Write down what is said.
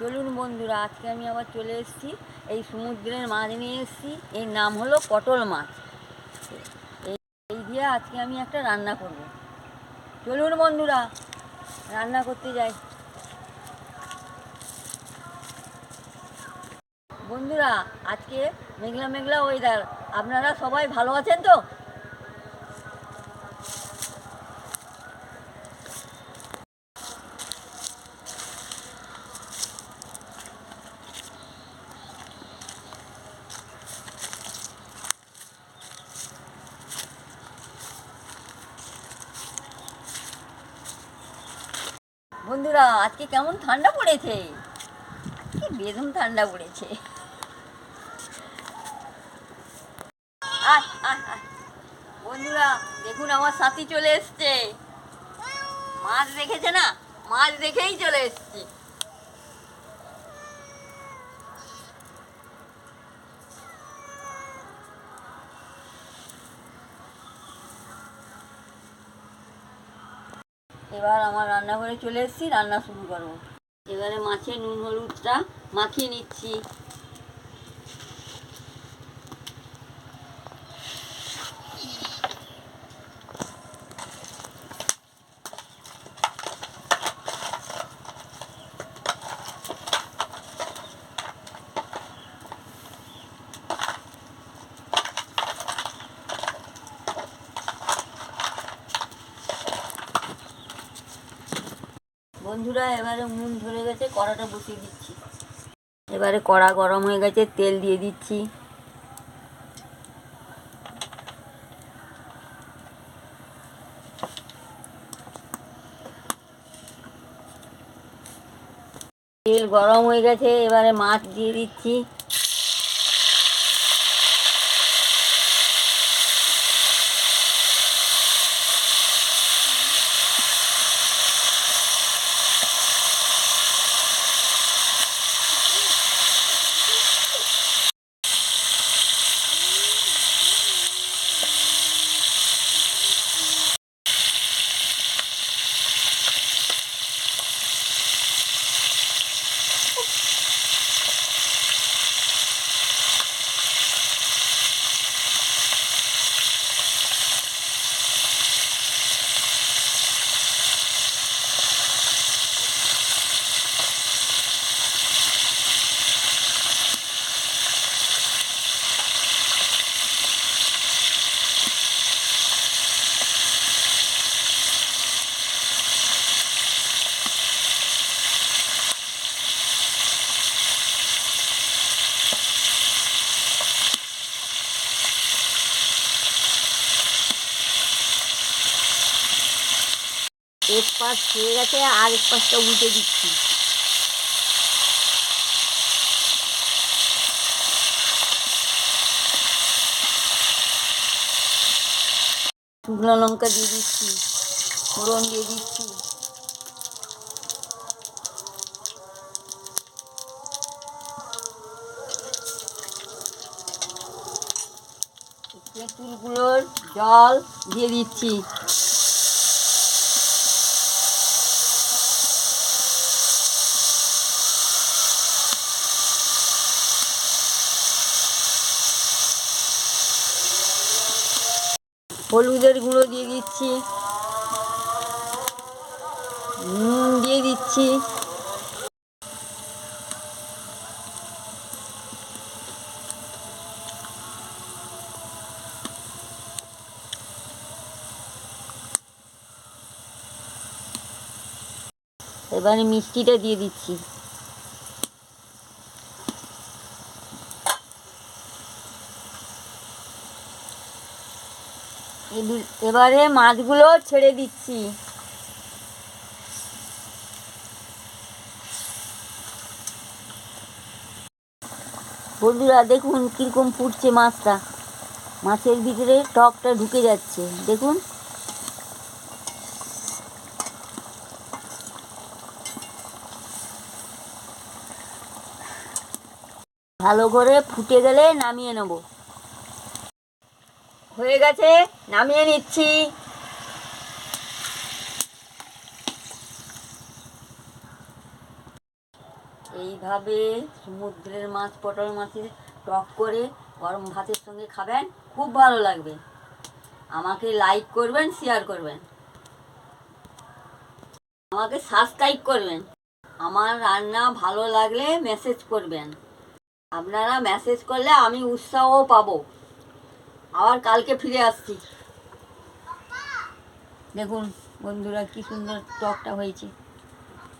চলুন বন্ধুরা, আজকে আমি আবার চলে এসেছি এই সমুদ্রের মাছ নিয়ে এসেছি। এর নাম হলো পটল মাছ। এই দিয়ে আজকে আমি একটা রান্না করব। চলুন বন্ধুরা, রান্না করতে যাই। বন্ধুরা, আজকে মেঘলা মেঘলা ওয়েদার। আপনারা সবাই ভালো আছেন তো? বন্ধুরা, আজকে কেমন ঠান্ডা পড়েছে। আজকে বেদম ঠান্ডা পড়েছে। আয় আয় আয়। বন্ধুরা দেখুন, আমার সাথী চলে এসছে। মাছ দেখেছে না, মাছ দেখেই চলে এসছে। এবার আমার রান্নাঘরে চলে এসেছি, রান্না শুরু করবো। এবারে মাছে নুন হলুদটা মাখিয়ে নিচ্ছি। বন্ধুরা, এবারে উনুন ধরে গেছে, কড়াটা বসিয়ে দিচ্ছি। এবারে কড়া গরম হয়ে গেছে, তেল দিয়ে দিচ্ছি। তেল গরম হয়ে গেছে, এবারে মাছ দিয়ে দিচ্ছি। এক পাশ হয়ে গেছে, আর এক পাশটা উল্টে দিচ্ছি। শুকনো লঙ্কা দিয়ে দিচ্ছি, ফোড়ন দিয়ে দিচ্ছি। তেঁতুলগুলোর জল দিয়ে দিচ্ছি। হলুদের গুঁড়ো দিয়ে দিচ্ছি, নুন দিয়ে দিচ্ছি। এবারে মিষ্টিটা দিয়ে দিচ্ছি। এবারে মাছগুলো ছেড়ে দিচ্ছি। বন্ধুরা দেখুন কীরকম ফুটছে মাছটা। মাছের ভিতরে টকটা ঢুকে যাচ্ছে, দেখুন। ভালো করে ফুটে গেলে নামিয়ে নেব। হয়ে গেছে, নামিয়ে নিচ্ছি। এই এইভাবে সমুদ্রের মাছ পটল মাছের টক করে গরম ভাতের সঙ্গে খাবেন, খুব ভালো লাগবে। আমাকে লাইক করবেন, শেয়ার করবেন, আমাকে সাবস্ক্রাইব করবেন। আমার রান্না ভালো লাগলে মেসেজ করবেন। আপনারা মেসেজ করলে আমি উৎসাহ পাবো। আবার কালকে ফিরে আসছি। দেখুন বন্ধুরা কি সুন্দর টকটা হয়েছে।